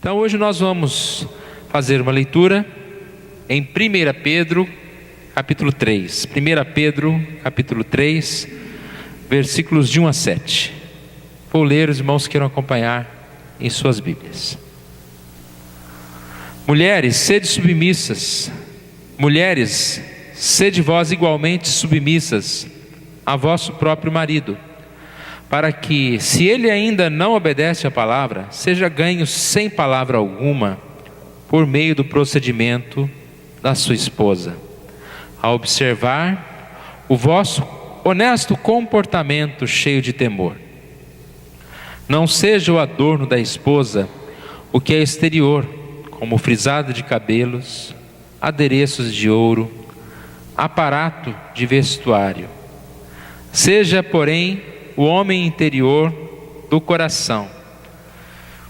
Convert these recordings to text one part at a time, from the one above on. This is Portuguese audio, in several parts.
Então hoje nós vamos fazer uma leitura em 1 Pedro, capítulo 3. 1 Pedro, capítulo 3, versículos de 1 a 7. Vou ler, os irmãos queiram acompanhar em suas Bíblias. Mulheres, sede submissas. Mulheres, sede vós igualmente submissas a vosso próprio marido, para que, se ele ainda não obedece à palavra, seja ganho sem palavra alguma, por meio do procedimento da sua esposa, a observar o vosso honesto comportamento cheio de temor. Não seja o adorno da esposa o que é exterior, como frisado de cabelos, adereços de ouro, aparato de vestuário. Seja, porém, o homem interior do coração,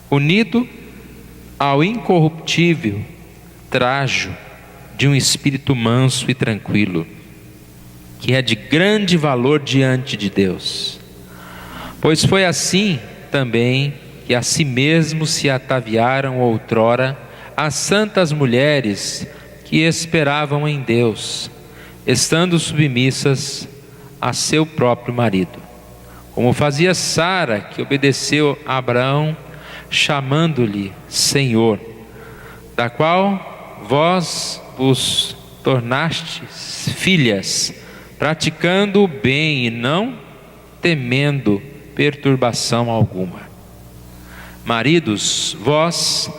unido ao incorruptível trajo de um espírito manso e tranquilo, que é de grande valor diante de Deus. Pois foi assim também que a si mesmo se ataviaram outrora as santas mulheres que esperavam em Deus, estando submissas a seu próprio marido, como fazia Sara, que obedeceu a Abraão, chamando-lhe Senhor, da qual vós vos tornastes filhas, praticando o bem e não temendo perturbação alguma. Maridos, vós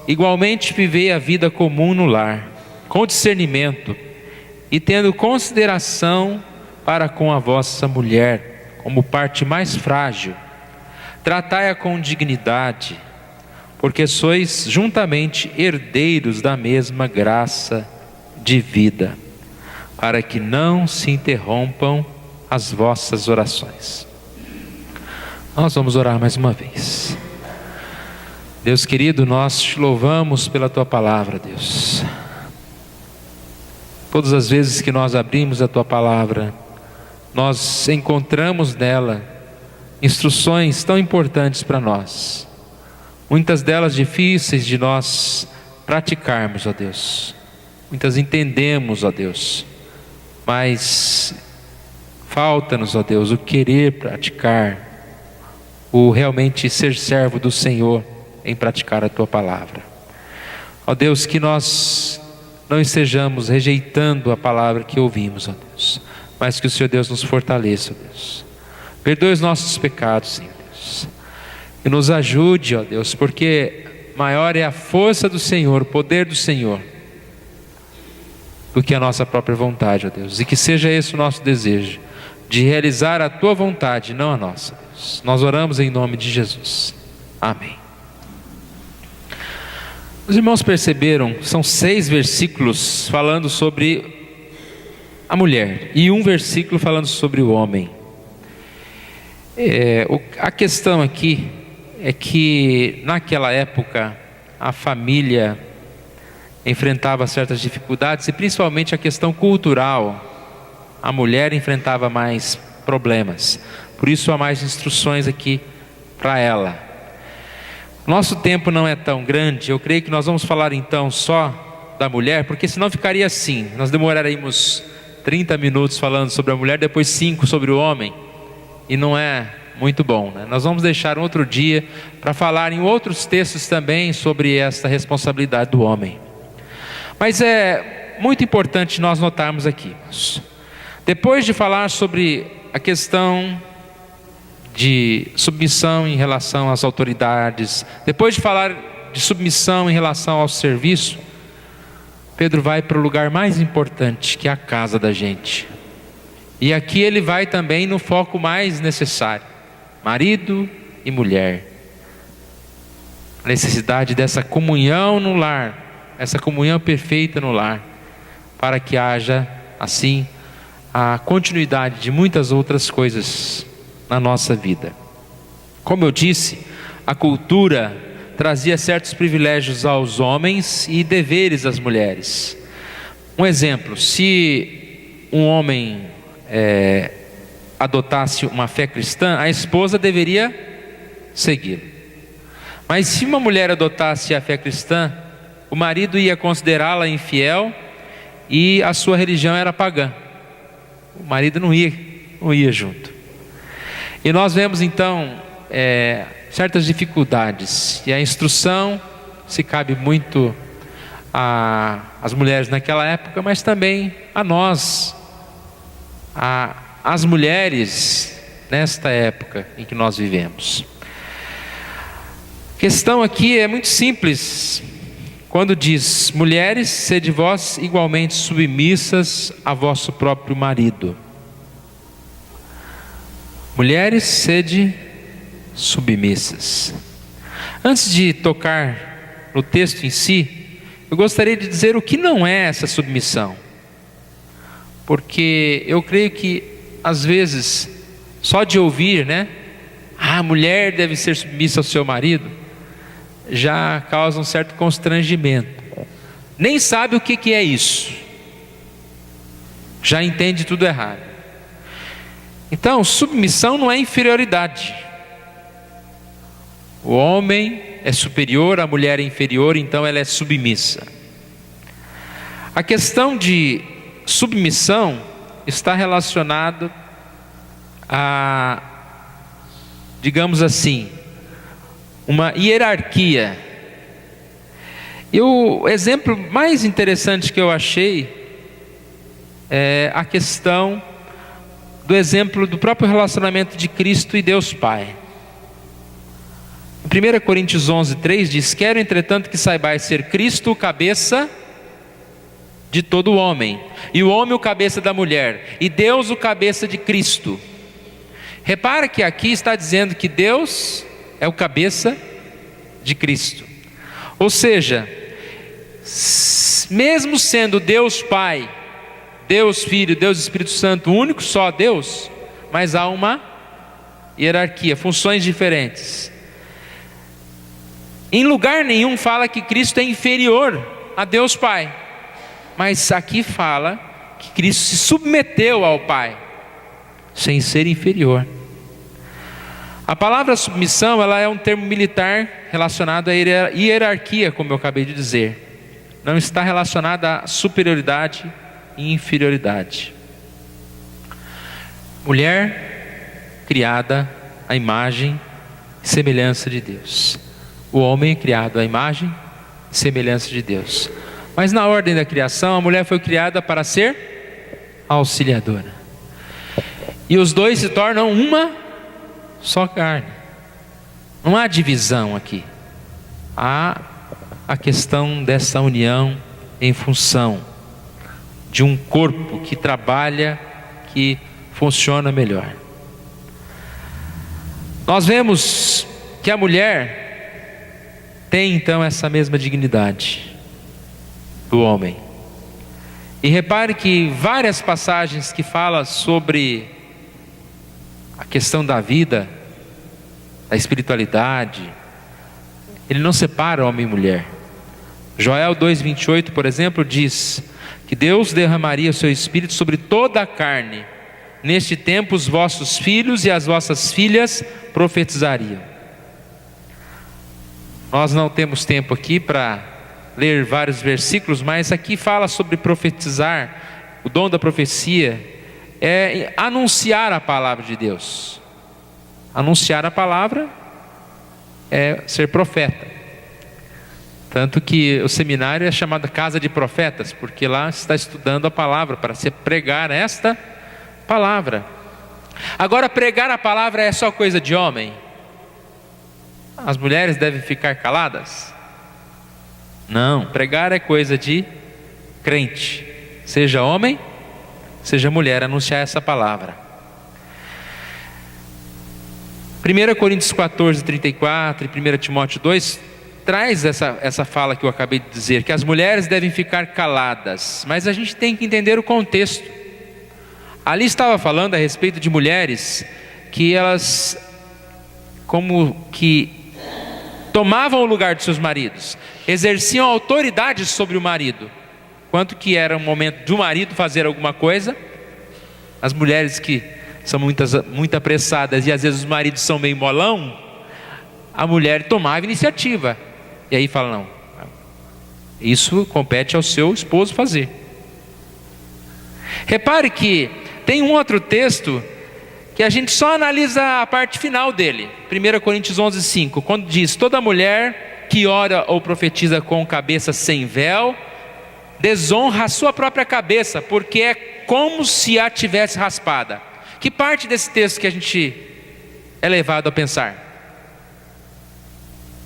igualmente vivei a vida comum no lar, com discernimento e tendo consideração para com a vossa mulher, como parte mais frágil. Tratai-a com dignidade, porque sois juntamente herdeiros da mesma graça de vida, para que não se interrompam as vossas orações. Nós vamos orar mais uma vez. Deus querido, nós te louvamos pela tua palavra, Deus. Todas as vezes que nós abrimos a tua palavra, nós encontramos nela instruções tão importantes para nós, muitas delas difíceis de nós praticarmos, ó Deus. Muitas entendemos, ó Deus, mas falta-nos, ó Deus, o querer praticar, o realmente ser servo do Senhor em praticar a tua palavra. Ó Deus, que nós não estejamos rejeitando a palavra que ouvimos, ó Deus, mas que o Senhor Deus nos fortaleça, ó Deus. Perdoe os nossos pecados, Senhor Deus, e nos ajude, ó Deus, porque maior é a força do Senhor, o poder do Senhor, do que a nossa própria vontade, ó Deus. E que seja esse o nosso desejo, de realizar a tua vontade, não a nossa, Deus. Nós oramos em nome de Jesus. Amém. Os irmãos perceberam, são 6 versículos falando sobre a mulher e um versículo falando sobre o homem. A questão aqui é que naquela época a família enfrentava certas dificuldades e principalmente a questão cultural, a mulher enfrentava mais problemas, por isso há mais instruções aqui para ela. Nosso tempo não é tão grande, eu creio que nós vamos falar então só da mulher, porque senão ficaria assim, nós demoraríamos 30 minutos falando sobre a mulher, depois 5 sobre o homem, e não é muito bom, né? Nós vamos deixar um outro dia para falar em outros textos também sobre esta responsabilidade do homem. Mas é muito importante nós notarmos aqui, depois de falar sobre a questão de submissão em relação às autoridades, depois de falar de submissão em relação ao serviço, Pedro vai para o lugar mais importante, que é a casa da gente. E aqui ele vai também no foco mais necessário: marido e mulher. A necessidade dessa comunhão no lar, essa comunhão perfeita no lar, para que haja assim a continuidade de muitas outras coisas na nossa vida. Como eu disse, a cultura trazia certos privilégios aos homens e deveres às mulheres. Um exemplo: se um homem adotasse uma fé cristã, a esposa deveria segui-lo. Mas se uma mulher adotasse a fé cristã, o marido ia considerá-la infiel e a sua religião era pagã. O marido não ia junto. E nós vemos então certas dificuldades, e a instrução se cabe muito às mulheres naquela época, mas também a nós, às mulheres nesta época em que nós vivemos. A questão aqui é muito simples, quando diz: mulheres, sede vós igualmente submissas a vosso próprio marido. Mulheres, sede submissas. Antes de tocar no texto em si, eu gostaria de dizer o que não é essa submissão, porque eu creio que às vezes só de ouvir, a mulher deve ser submissa ao seu marido, já causa um certo constrangimento. Nem sabe o que é isso, já entende tudo errado. Então, submissão não é inferioridade. O homem é superior, a mulher é inferior, então ela é submissa. A questão de submissão está relacionada a, digamos assim, uma hierarquia. E o exemplo mais interessante que eu achei é a questão do exemplo do próprio relacionamento de Cristo e Deus Pai. Em 1 Coríntios 11:3 diz: quero entretanto que saibais ser Cristo o cabeça de todo homem, e o homem o cabeça da mulher, e Deus o cabeça de Cristo. Repara que aqui está dizendo que Deus é o cabeça de Cristo. Ou seja, mesmo sendo Deus Pai, Deus Filho, Deus Espírito Santo, único só Deus, mas há uma hierarquia, funções diferentes. Em lugar nenhum fala que Cristo é inferior a Deus Pai, mas aqui fala que Cristo se submeteu ao Pai, sem ser inferior. A palavra submissão, ela é um termo militar relacionado à hierarquia, como eu acabei de dizer. Não está relacionada à superioridade e inferioridade. Mulher criada à imagem e semelhança de Deus. O homem é criado à imagem e semelhança de Deus. Mas na ordem da criação, a mulher foi criada para ser auxiliadora. E os dois se tornam uma só carne. Não há divisão aqui. Há a questão dessa união em função de um corpo que trabalha, que funciona melhor. Nós vemos que a mulher tem então essa mesma dignidade do homem. E repare que várias passagens que falam sobre a questão da vida, da espiritualidade, ele não separa homem e mulher. Joel 2:28, por exemplo, diz que Deus derramaria o seu Espírito sobre toda a carne. Neste tempo os vossos filhos e as vossas filhas profetizariam. Nós não temos tempo aqui para ler vários versículos, mas aqui fala sobre profetizar. O dom da profecia é anunciar a palavra de Deus. Anunciar a palavra é ser profeta. Tanto que o seminário é chamado Casa de Profetas, porque lá se está estudando a palavra, para se pregar esta palavra. Agora, pregar a palavra é só coisa de homem? As mulheres devem ficar caladas? Não, pregar é coisa de crente, seja homem, seja mulher, anunciar essa palavra. 1 Coríntios 14:34 e 1 Timóteo 2 traz essa fala que eu acabei de dizer, que as mulheres devem ficar caladas, mas a gente tem que entender o contexto. Ali estava falando a respeito de mulheres que elas como que tomavam o lugar de seus maridos, exerciam autoridade sobre o marido. Quanto que era o momento do marido fazer alguma coisa, as mulheres que são muito apressadas e às vezes os maridos são meio molão, a mulher tomava iniciativa. E aí fala, não, isso compete ao seu esposo fazer. Repare que tem um outro texto que a gente só analisa a parte final dele. 1 Coríntios 11:5, quando diz: toda mulher que ora ou profetiza com cabeça sem véu, desonra a sua própria cabeça, porque é como se a tivesse raspada. Que parte desse texto que a gente é levado a pensar?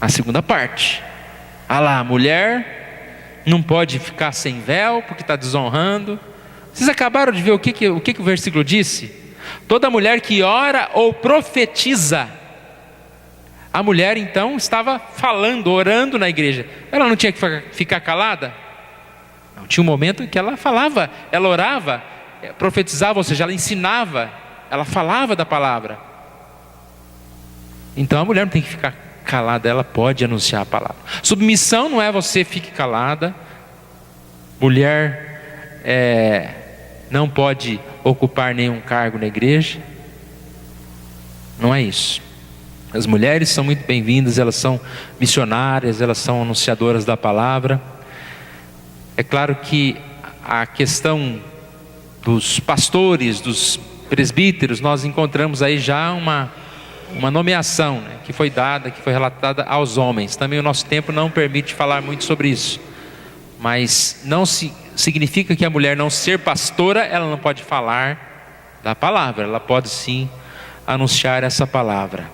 A segunda parte. Ah lá, a mulher não pode ficar sem véu porque está desonrando. Vocês acabaram de ver o que o versículo disse? Toda mulher que ora ou profetiza. A mulher então estava falando, orando na igreja. Ela não tinha que ficar calada? Não, tinha um momento em que ela falava, ela orava, profetizava, ou seja, ela ensinava, ela falava da palavra. Então a mulher não tem que ficar calada, ela pode anunciar a palavra. Submissão não é você fique calada. Mulher não pode ocupar nenhum cargo na igreja. Não é isso. As mulheres são muito bem-vindas, elas são missionárias, elas são anunciadoras da palavra. É claro que a questão dos pastores, dos presbíteros, nós encontramos aí já uma nomeação, né, que foi dada, que foi relatada aos homens. Também o nosso tempo não permite falar muito sobre isso. Mas não significa que a mulher não ser pastora, ela não pode falar da palavra. Ela pode sim anunciar essa palavra.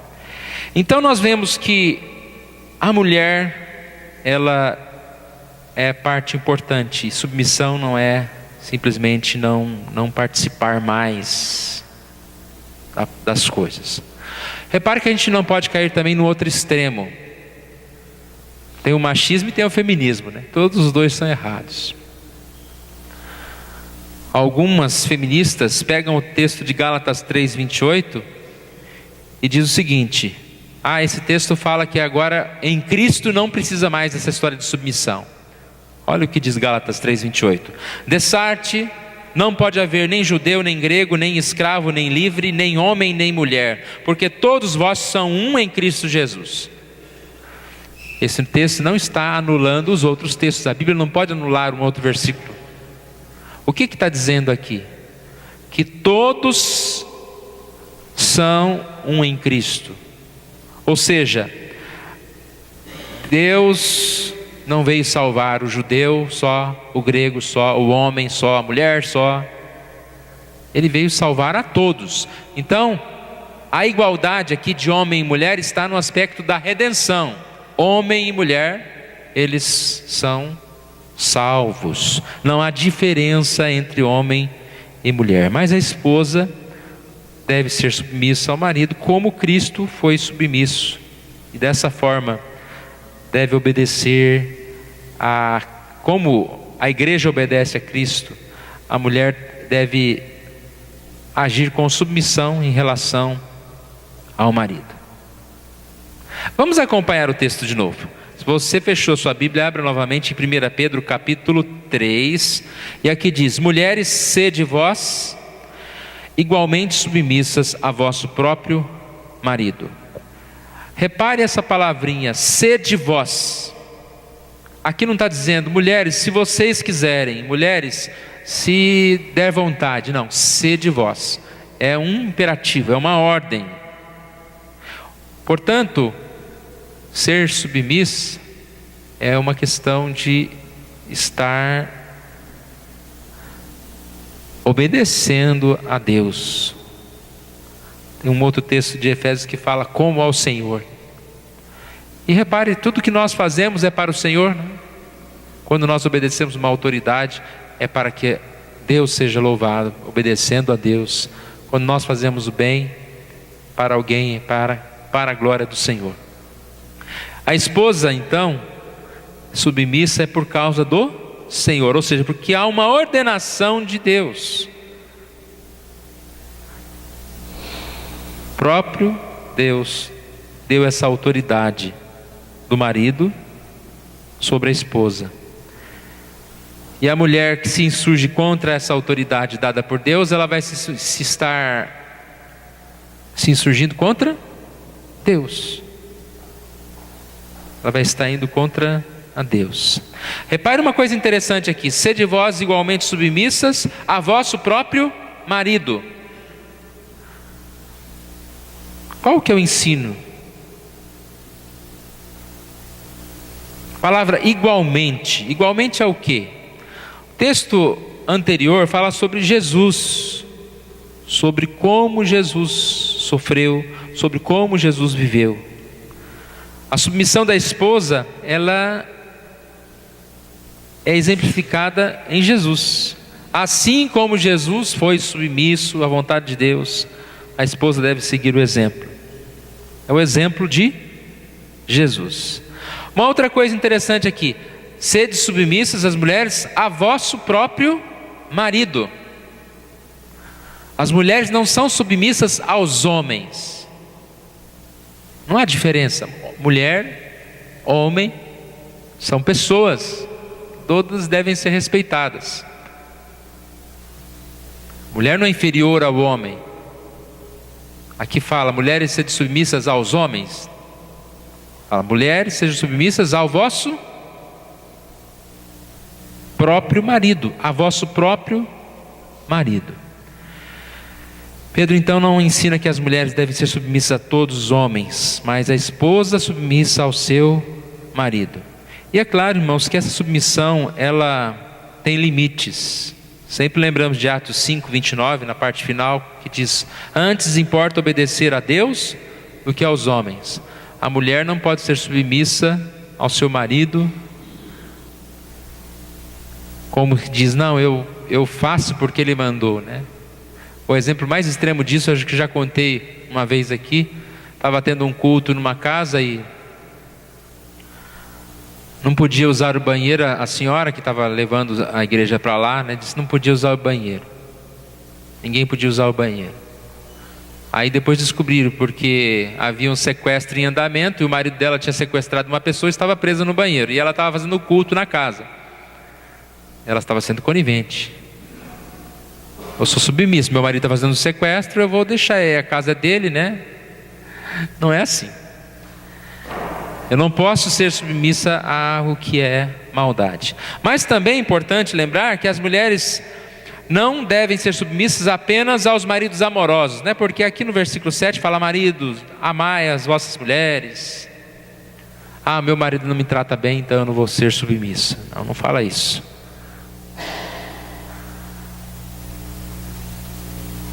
Então nós vemos que a mulher, ela é parte importante. Submissão não é simplesmente não participar mais das coisas. Repare que a gente não pode cair também no outro extremo. Tem o machismo e tem o feminismo, né? Todos os dois são errados. Algumas feministas pegam o texto de Gálatas 3:28 e diz o seguinte: esse texto fala que agora em Cristo não precisa mais dessa história de submissão. Olha o que diz Gálatas 3:28. Dessarte não pode haver nem judeu, nem grego, nem escravo, nem livre, nem homem, nem mulher, porque todos vós são um em Cristo Jesus. Esse texto não está anulando os outros textos. A Bíblia não pode anular um outro versículo. O que está dizendo aqui? Que todos são um em Cristo. Ou seja, Deus não veio salvar o judeu só, o grego só, o homem só, a mulher só. Ele veio salvar a todos. Então, a igualdade aqui de homem e mulher está no aspecto da redenção. Homem e mulher, eles são salvos. Não há diferença entre homem e mulher. Mas a esposa deve ser submissa ao marido, como Cristo foi submisso. E dessa forma, deve obedecer como a igreja obedece a Cristo. A mulher deve agir com submissão em relação ao marido. Vamos acompanhar o texto de novo. Se você fechou sua Bíblia, abra novamente em 1 Pedro capítulo 3. E aqui diz: mulheres, sede vós igualmente submissas a vosso próprio marido. Repare essa palavrinha, sede vós. Aqui não está dizendo, mulheres, se vocês quiserem, mulheres, se der vontade. Não, sede vós. É um imperativo, é uma ordem. Portanto, ser submissa é uma questão de estar obedecendo a Deus. Tem um outro texto de Efésios que fala como ao Senhor. E repare, tudo que nós fazemos é para o Senhor, né? Quando nós obedecemos uma autoridade, é para que Deus seja louvado, obedecendo a Deus. Quando nós fazemos o bem para alguém, é para a glória do Senhor. A esposa, então, submissa é por causa do Senhor, ou seja, porque há uma ordenação de Deus. Próprio Deus deu essa autoridade do marido sobre a esposa. E a mulher que se insurge contra essa autoridade dada por Deus, ela vai se estar se insurgindo contra Deus. ela vai estar indo contra a Deus. Repare uma coisa interessante aqui: sede vós igualmente submissas a vosso próprio marido. Qual que é o ensino? A palavra igualmente. Igualmente é o quê? O texto anterior fala sobre Jesus, sobre como Jesus sofreu, sobre como Jesus viveu. A submissão da esposa, ela é exemplificada em Jesus. Assim como Jesus foi submisso à vontade de Deus, a esposa deve seguir o exemplo. É o exemplo de Jesus. Uma outra coisa interessante aqui: sede submissas as mulheres a vosso próprio marido. As mulheres não são submissas aos homens. Não há diferença. Mulher, homem, são pessoas. Todas devem ser respeitadas. Mulher não é inferior ao homem. Aqui fala: mulheres, sede submissas aos homens. Fala: mulheres, sejam submissas ao vosso próprio marido. A vosso próprio marido. Pedro então não ensina que as mulheres devem ser submissas a todos os homens, mas a esposa submissa ao seu marido. E é claro, irmãos, que essa submissão, ela tem limites. Sempre lembramos de Atos 5:29, na parte final, que diz: antes importa obedecer a Deus do que aos homens. A mulher não pode ser submissa ao seu marido, como diz: não, eu faço porque ele mandou, né? O exemplo mais extremo disso, acho que já contei uma vez aqui. Estava tendo um culto numa casa e não podia usar o banheiro. A senhora que estava levando a igreja para lá, né, disse que não podia usar o banheiro. Ninguém podia usar o banheiro. Aí depois descobriram, porque havia um sequestro em andamento e o marido dela tinha sequestrado uma pessoa e estava presa no banheiro. E ela estava fazendo culto na casa. Ela estava sendo conivente. Eu sou submisso, meu marido está fazendo sequestro, eu vou deixar, a casa dele, né? Não é assim. Eu não posso ser submissa ao que é maldade. Mas também é importante lembrar que as mulheres não devem ser submissas apenas aos maridos amorosos, né? Porque aqui no versículo 7 fala: maridos, amai as vossas mulheres. Ah, meu marido não me trata bem, então eu não vou ser submissa. Não fala isso.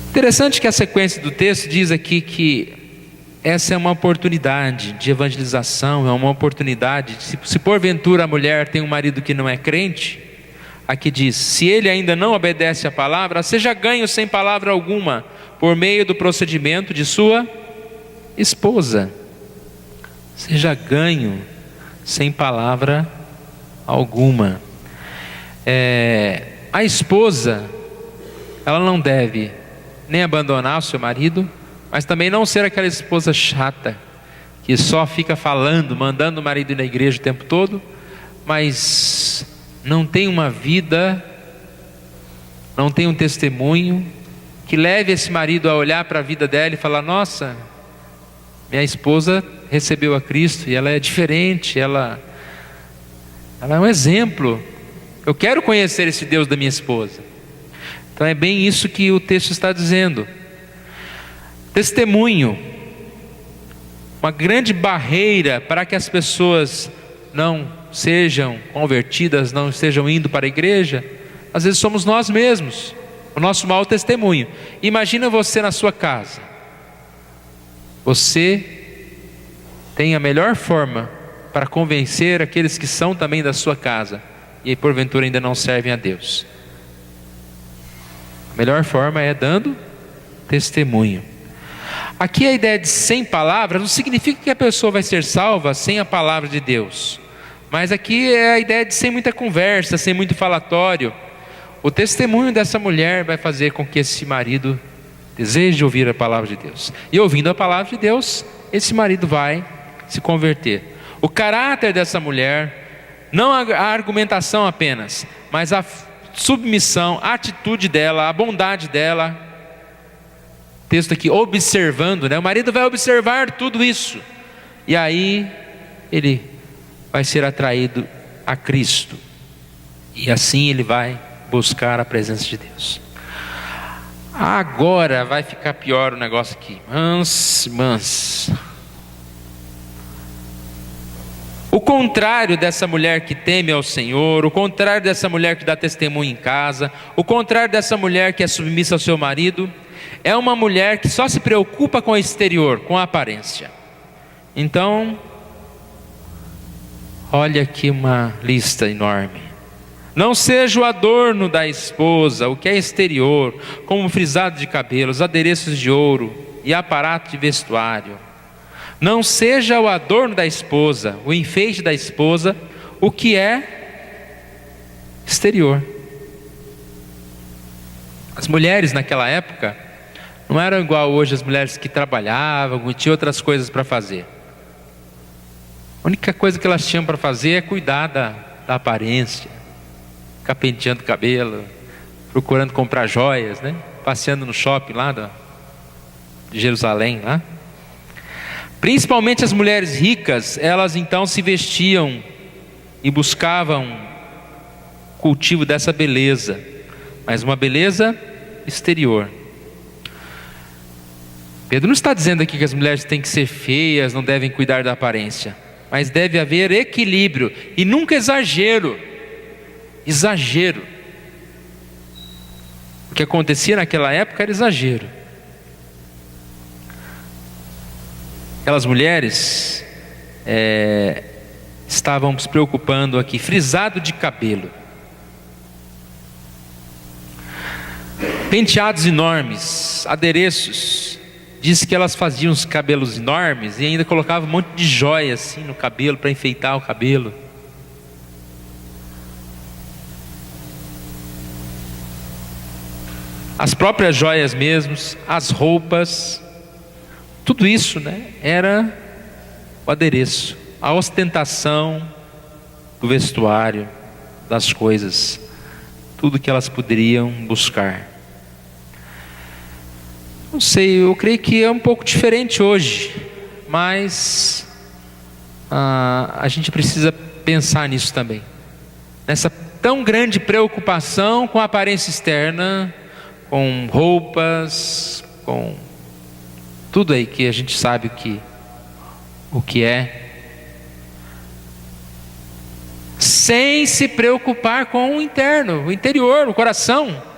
Interessante que a sequência do texto diz aqui que essa é uma oportunidade de evangelização, é uma oportunidade, se porventura a mulher tem um marido que não é crente, aqui diz: se ele ainda não obedece à palavra, seja ganho sem palavra alguma, por meio do procedimento de sua esposa. Seja ganho sem palavra alguma. A esposa, ela não deve nem abandonar o seu marido, mas também não ser aquela esposa chata, que só fica falando, mandando o marido ir na igreja o tempo todo, mas não tem uma vida, não tem um testemunho, que leve esse marido a olhar para a vida dela e falar: nossa, minha esposa recebeu a Cristo e ela é diferente, ela é um exemplo, eu quero conhecer esse Deus da minha esposa. Então é bem isso que o texto está dizendo. Testemunho, uma grande barreira para que as pessoas não sejam convertidas, não estejam indo para a igreja, às vezes somos nós mesmos, o nosso mau testemunho. Imagina você na sua casa, você tem a melhor forma para convencer aqueles que são também da sua casa e porventura ainda não servem a Deus. A melhor forma é dando testemunho. Aqui a ideia de sem palavras não significa que a pessoa vai ser salva sem a palavra de Deus, mas aqui é a ideia de sem muita conversa, sem muito falatório. O testemunho dessa mulher vai fazer com que esse marido deseje ouvir a palavra de Deus, e ouvindo a palavra de Deus, esse marido vai se converter. O caráter dessa mulher, não a argumentação apenas, mas a submissão, a atitude dela, a bondade dela. Texto aqui, observando, né? O marido vai observar tudo isso, e aí ele vai ser atraído a Cristo. E assim ele vai buscar a presença de Deus. Agora vai ficar pior o negócio aqui. Mas o contrário dessa mulher que teme ao Senhor, o contrário dessa mulher que dá testemunho em casa, o contrário dessa mulher que é submissa ao seu marido, é uma mulher que só se preocupa com o exterior, com a aparência. Então, olha aqui uma lista enorme. Não seja o adorno da esposa, o que é exterior, como frisado de cabelos, adereços de ouro e aparato de vestuário. Não seja o adorno da esposa, o enfeite da esposa, o que é exterior. As mulheres naquela época não eram igual hoje as mulheres que trabalhavam, tinham outras coisas para fazer. A única coisa que elas tinham para fazer é cuidar da aparência, ficar penteando o cabelo, procurando comprar joias, né? Passeando no shopping lá de Jerusalém, lá. Principalmente as mulheres ricas, elas então se vestiam e buscavam cultivo dessa beleza, mas uma beleza exterior. Pedro não está dizendo aqui que as mulheres têm que ser feias, não devem cuidar da aparência, mas deve haver equilíbrio e nunca exagero. Exagero. O que acontecia naquela época era exagero. Aquelas mulheres estavam se preocupando aqui, frisado de cabelo, penteados enormes, adereços. Diz que elas faziam os cabelos enormes e ainda colocavam um monte de joia assim no cabelo para enfeitar o cabelo. As próprias joias mesmos, as roupas, tudo isso, né, era o adereço, a ostentação do vestuário, das coisas, tudo que elas poderiam buscar. Não sei, eu creio que é um pouco diferente hoje, mas a gente precisa pensar nisso também, nessa tão grande preocupação com a aparência externa, com roupas, com tudo aí que a gente sabe o que é, sem se preocupar com o interno, o interior, o coração.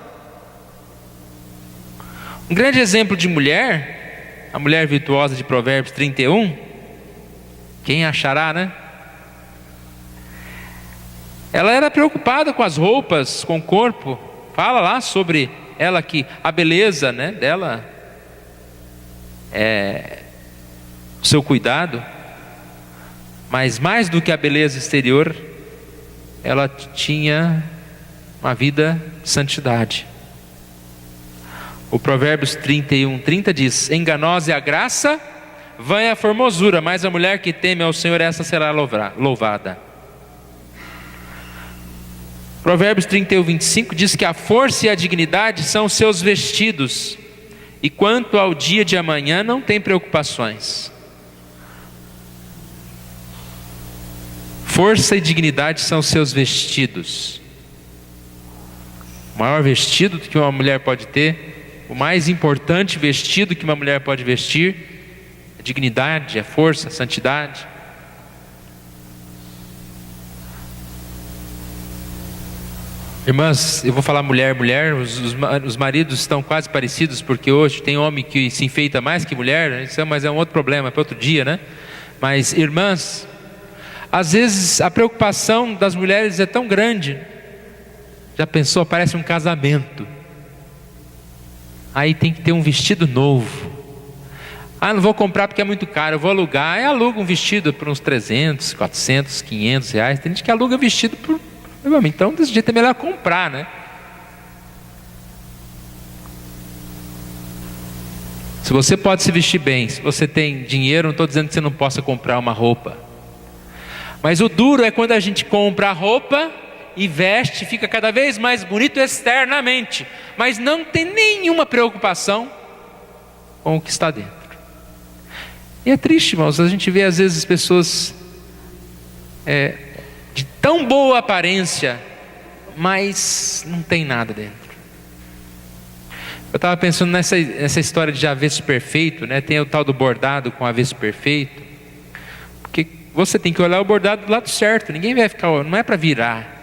Um grande exemplo de mulher, a mulher virtuosa de Provérbios 31, quem achará, né? Ela era preocupada com as roupas, com o corpo. Fala lá sobre ela que a beleza, né, dela é o seu cuidado, mas mais do que a beleza exterior, ela tinha uma vida de santidade. O Provérbios 31:30 diz: enganosa é a graça, vã é a formosura, mas a mulher que teme ao Senhor, essa será louvada. Provérbios 31:25 diz que a força e a dignidade são os seus vestidos, e quanto ao dia de amanhã não tem preocupações. Força e dignidade são os seus vestidos. O maior vestido que uma mulher pode ter, o mais importante vestido que uma mulher pode vestir, é dignidade, é força, santidade. Irmãs, eu vou falar mulher, os maridos estão quase parecidos, porque hoje tem homem que se enfeita mais que mulher, mas é um outro problema, para outro dia, né? Mas irmãs, às vezes a preocupação das mulheres é tão grande, já pensou, parece um casamento, aí tem que ter um vestido novo. Não vou comprar porque é muito caro, eu vou alugar. Aí aluga um vestido por uns 300, 400, 500 reais. Tem gente que aluga vestido por... Então desse jeito é melhor comprar, né? Se você pode se vestir bem, se você tem dinheiro, não estou dizendo que você não possa comprar uma roupa, mas o duro é quando a gente compra a roupa e veste, fica cada vez mais bonito externamente, mas não tem nenhuma preocupação com o que está dentro. E é triste, irmãos, a gente vê às vezes pessoas de tão boa aparência, mas não tem nada dentro. Eu estava pensando nessa história de avesso perfeito, né? Tem o tal do bordado com avesso perfeito, porque você tem que olhar o bordado do lado certo, ninguém vai ficar, não é para virar.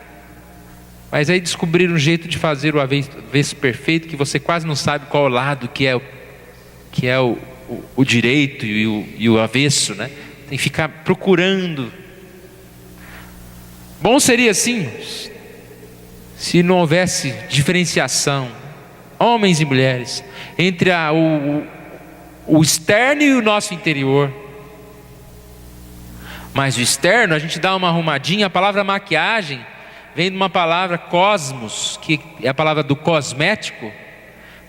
Mas aí descobrir um jeito de fazer o avesso perfeito, que você quase não sabe qual lado que é o direito e o avesso, né? Tem que ficar procurando. Bom seria assim, se não houvesse diferenciação, homens e mulheres, entre o externo e o nosso interior. Mas o externo, a gente dá uma arrumadinha. A palavra maquiagem vem de uma palavra cosmos, que é a palavra do cosmético,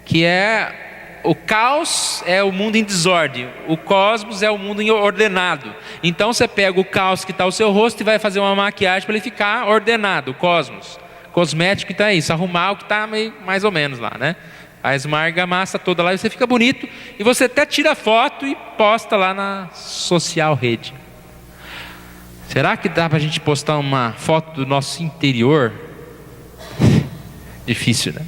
que é o caos, é o mundo em desordem, o cosmos é o mundo ordenado. Então você pega o caos que está ao seu rosto e vai fazer uma maquiagem para ele ficar ordenado, o cosmos. Cosmético, então é isso, arrumar o que está mais ou menos lá, né? Faz uma argamassa toda lá e você fica bonito, e você até tira foto e posta lá na social rede. Será que dá para a gente postar uma foto do nosso interior? Difícil, né?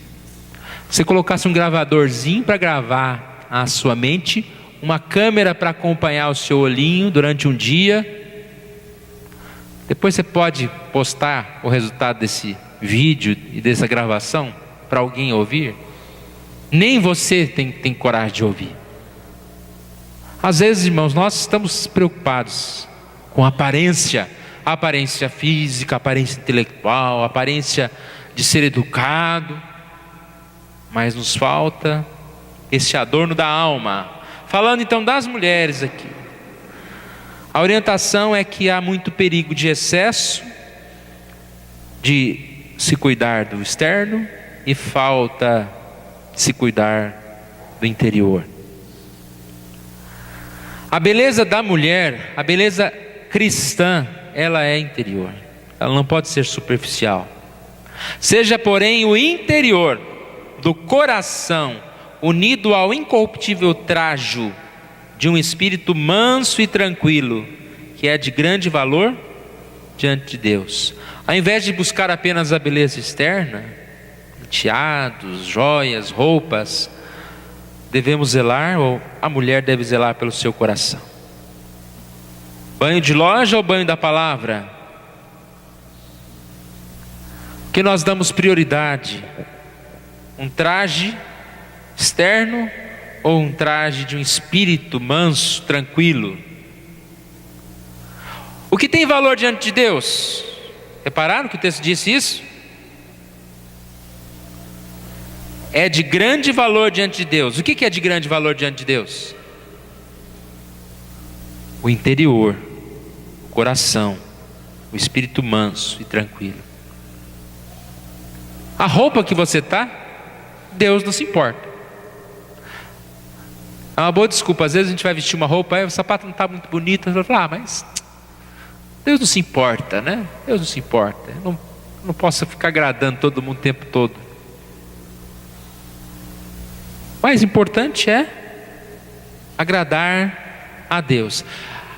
Você colocasse um gravadorzinho para gravar a sua mente, uma câmera para acompanhar o seu olhinho durante um dia, depois você pode postar o resultado desse vídeo e dessa gravação para alguém ouvir. Nem você tem coragem de ouvir. Às vezes, irmãos, nós estamos preocupados com aparência física, aparência intelectual, aparência de ser educado, mas nos falta esse adorno da alma. Falando então das mulheres aqui, a orientação é que há muito perigo de excesso de se cuidar do externo e falta de se cuidar do interior. A beleza da mulher, a beleza cristã, ela é interior, ela não pode ser superficial. Seja porém o interior do coração unido ao incorruptível trajo de um espírito manso e tranquilo, que é de grande valor diante de Deus. Ao invés de buscar apenas a beleza externa, penteados, joias, roupas, devemos zelar, ou a mulher deve zelar pelo seu coração. Banho de loja ou banho da palavra? Que nós damos prioridade? Um traje externo ou um traje de um espírito manso, tranquilo? O que tem valor diante de Deus? Repararam que o texto disse isso? É de grande valor diante de Deus. O que é de grande valor diante de Deus? O interior, o coração, o espírito manso e tranquilo. A roupa que você está, Deus não se importa. É uma boa desculpa. Às vezes a gente vai vestir uma roupa, o sapato não está muito bonito, você vai falar, mas Deus não se importa, né? Deus não se importa. Eu não posso ficar agradando todo mundo o tempo todo. O mais importante é agradar a Deus.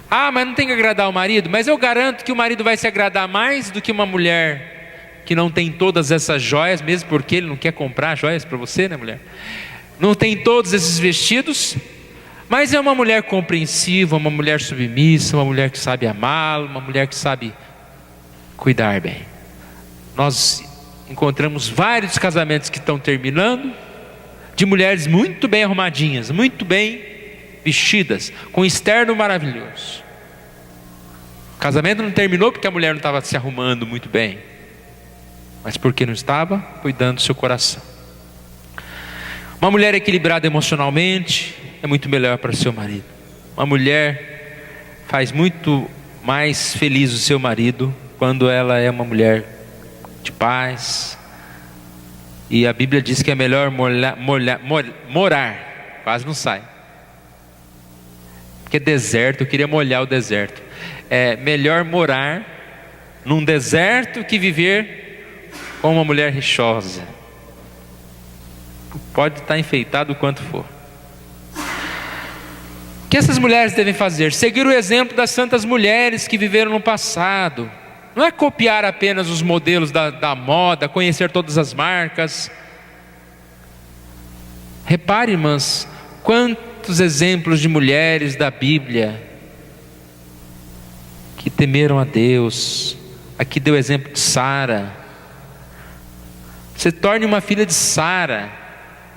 Ah, mas não tem que agradar o marido? Mas eu garanto que o marido vai se agradar mais do que uma mulher que não tem todas essas joias, mesmo porque ele não quer comprar joias para você, né, mulher? Não tem todos esses vestidos, mas é uma mulher compreensiva, uma mulher submissa, uma mulher que sabe amá-lo, uma mulher que sabe cuidar bem. Nós encontramos vários casamentos que estão terminando, de mulheres muito bem arrumadinhas, muito bem vestidas, com externo maravilhoso. O casamento não terminou porque a mulher não estava se arrumando muito bem, mas porque não estava cuidando do seu coração. Uma mulher equilibrada emocionalmente é muito melhor para o seu marido. Uma mulher faz muito mais feliz o seu marido quando ela é uma mulher de paz. E a Bíblia diz que é melhor morar, quase não sai. Porque deserto, eu queria molhar o deserto. É melhor morar num deserto que viver com uma mulher rixosa. Pode estar enfeitado o quanto for. que essas mulheres devem fazer? Seguir o exemplo das santas mulheres que viveram no passado. Não é copiar apenas os modelos da moda, conhecer todas as marcas. Repare, irmãs, quantos exemplos de mulheres da Bíblia que temeram a Deus. Aqui deu o exemplo de Sara. Se torne uma filha de Sara,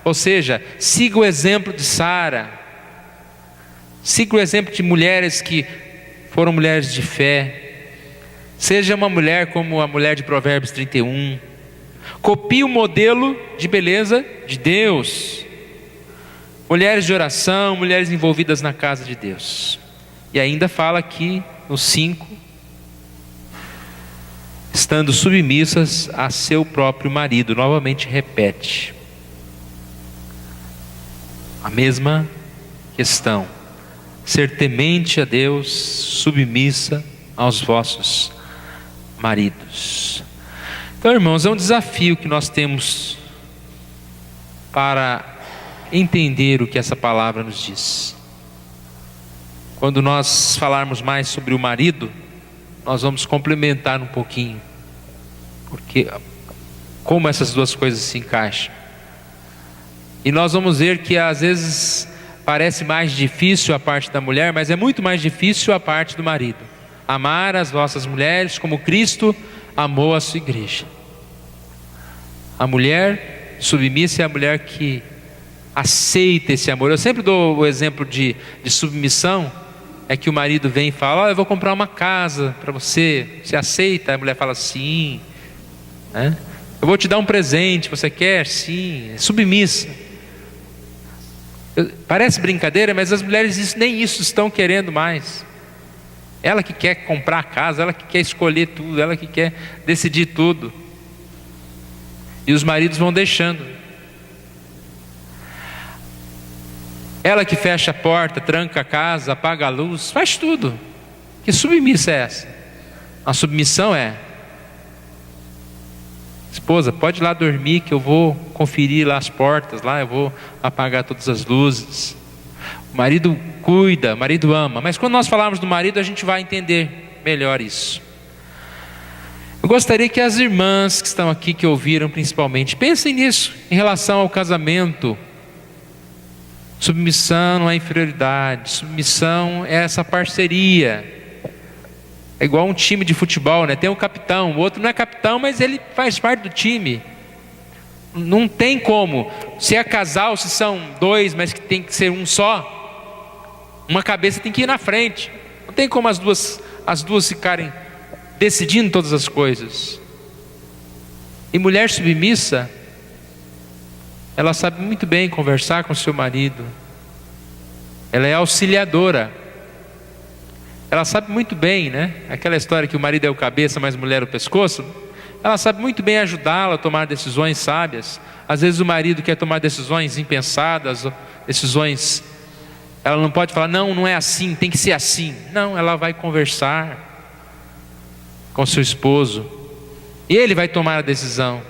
ou seja, siga o exemplo de Sara. Siga o exemplo de mulheres que foram mulheres de fé. Seja uma mulher como a mulher de Provérbios 31. Copie o modelo de beleza de Deus. Mulheres de oração, mulheres envolvidas na casa de Deus. E ainda fala aqui no 5, estando submissas a seu próprio marido. Novamente repete a mesma questão: ser temente a Deus, submissa aos vossos maridos. Então, irmãos, é um desafio que nós temos para entender o que essa palavra nos diz. Quando nós falarmos mais sobre o marido, nós vamos complementar um pouquinho, porque como essas duas coisas se encaixam. E nós vamos ver que às vezes parece mais difícil a parte da mulher, mas é muito mais difícil a parte do marido. Amar as vossas mulheres como Cristo amou a sua igreja. A mulher submissa é a mulher que aceita esse amor. Eu sempre dou o exemplo de submissão. É que o marido vem e fala: eu vou comprar uma casa para você, você aceita? A mulher fala: sim. Eu vou te dar um presente, você quer? Sim. É submissa. Parece brincadeira, mas as mulheres nem isso estão querendo mais. Ela que quer comprar a casa, ela que quer escolher tudo, ela que quer decidir tudo. E os maridos vão deixando. Ela que fecha a porta, tranca a casa, apaga a luz, faz tudo. Que submissa é essa? A submissão é: esposa, pode ir lá dormir que eu vou conferir lá as portas, lá eu vou apagar todas as luzes. O marido cuida, o marido ama. Mas quando nós falarmos do marido, a gente vai entender melhor isso. Eu gostaria que as irmãs que estão aqui, que ouviram principalmente, pensem nisso em relação ao casamento. Submissão não é inferioridade, submissão é essa parceria. É igual um time de futebol, né? Tem um capitão, o outro não é capitão, mas ele faz parte do time. Não tem como, se é casal, se são dois, mas que tem que ser um só, uma cabeça tem que ir na frente. Não tem como as duas ficarem decidindo todas as coisas. E mulher submissa, ela sabe muito bem conversar com seu marido. Ela é auxiliadora. Ela sabe muito bem, né? Aquela história que o marido é o cabeça, mas a mulher é o pescoço. Ela sabe muito bem ajudá-la a tomar decisões sábias. Às vezes o marido quer tomar decisões impensadas, decisões... Ela não pode falar: não, não é assim, tem que ser assim. Não, ela vai conversar com seu esposo. E ele vai tomar a decisão.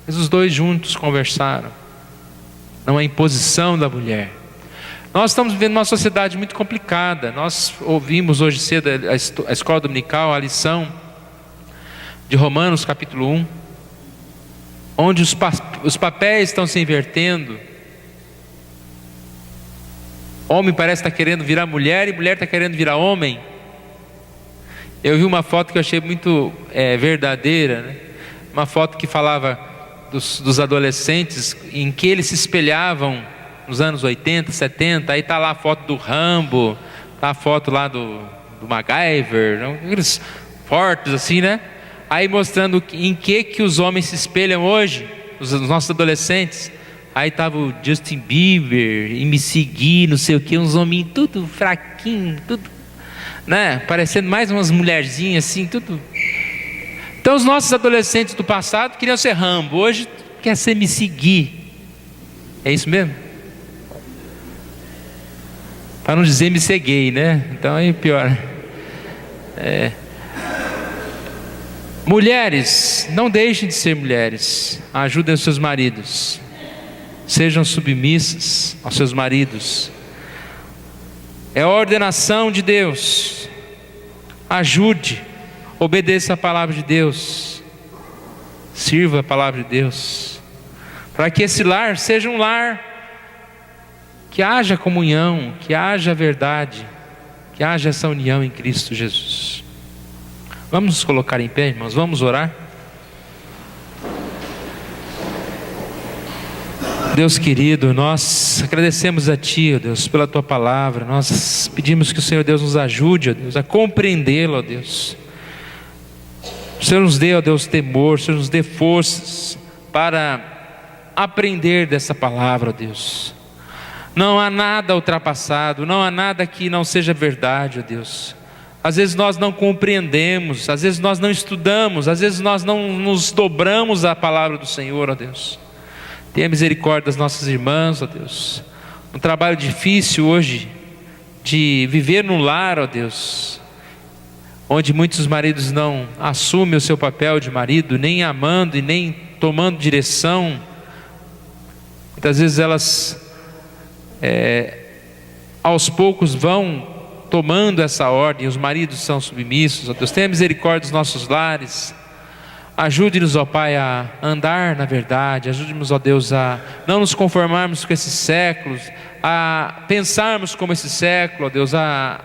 Mas os dois juntos conversaram. Não é imposição da mulher. Nós estamos vivendo uma sociedade muito complicada. Nós ouvimos hoje cedo a escola dominical, a lição de Romanos capítulo 1, onde os papéis estão se invertendo. Homem parece estar querendo virar mulher e mulher está querendo virar homem. Eu vi uma foto que eu achei muito verdadeira, né? Uma foto que falava dos adolescentes em que eles se espelhavam nos anos 80, 70. Aí está lá a foto do Rambo, está a foto lá do MacGyver, aqueles fortes assim, né? Aí mostrando em que os homens se espelham hoje, os nossos adolescentes. Aí estava o Justin Bieber, MC Gui, não sei o que, uns hominhos tudo fraquinho, tudo, né? Parecendo mais umas mulherzinhas assim, tudo. Então os nossos adolescentes do passado queriam ser Rambo, hoje quer ser MC Gui. É isso mesmo? Para não dizer MC gay, né? Então aí pior. Mulheres, não deixem de ser mulheres. Ajudem os seus maridos. Sejam submissas aos seus maridos. é a ordenação de Deus. Ajude, obedeça a palavra de Deus, sirva a palavra de Deus, para que esse lar seja um lar que haja comunhão, que haja verdade, que haja essa união em Cristo Jesus. Vamos nos colocar em pé, irmãos, vamos orar. Deus querido, nós agradecemos a Ti, ó Deus, pela Tua palavra. Nós pedimos que o Senhor Deus nos ajude, ó Deus, a compreendê-la, ó Deus. O Senhor nos dê, ó Deus, temor, o Senhor nos dê forças para aprender dessa palavra, ó Deus. Não há nada ultrapassado, não há nada que não seja verdade, ó Deus. Às vezes nós não compreendemos, às vezes nós não estudamos, às vezes nós não nos dobramos à palavra do Senhor, ó Deus. Tenha misericórdia das nossas irmãs, ó Deus. Um trabalho difícil hoje de viver no lar, ó Deus, onde muitos maridos não assumem o seu papel de marido, nem amando e nem tomando direção. Muitas vezes elas aos poucos vão tomando essa ordem, os maridos são submissos, ó Deus. Tenha misericórdia dos nossos lares. Ajude-nos, ó Pai, a andar na verdade. Ajude-nos, ó Deus, a não nos conformarmos com esses séculos, a pensarmos como esse século, ó Deus, a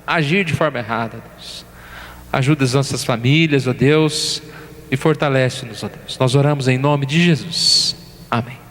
agir de forma errada, Deus. Ajuda as nossas famílias, ó Deus, e fortalece-nos, ó Deus. Nós oramos em nome de Jesus. Amém.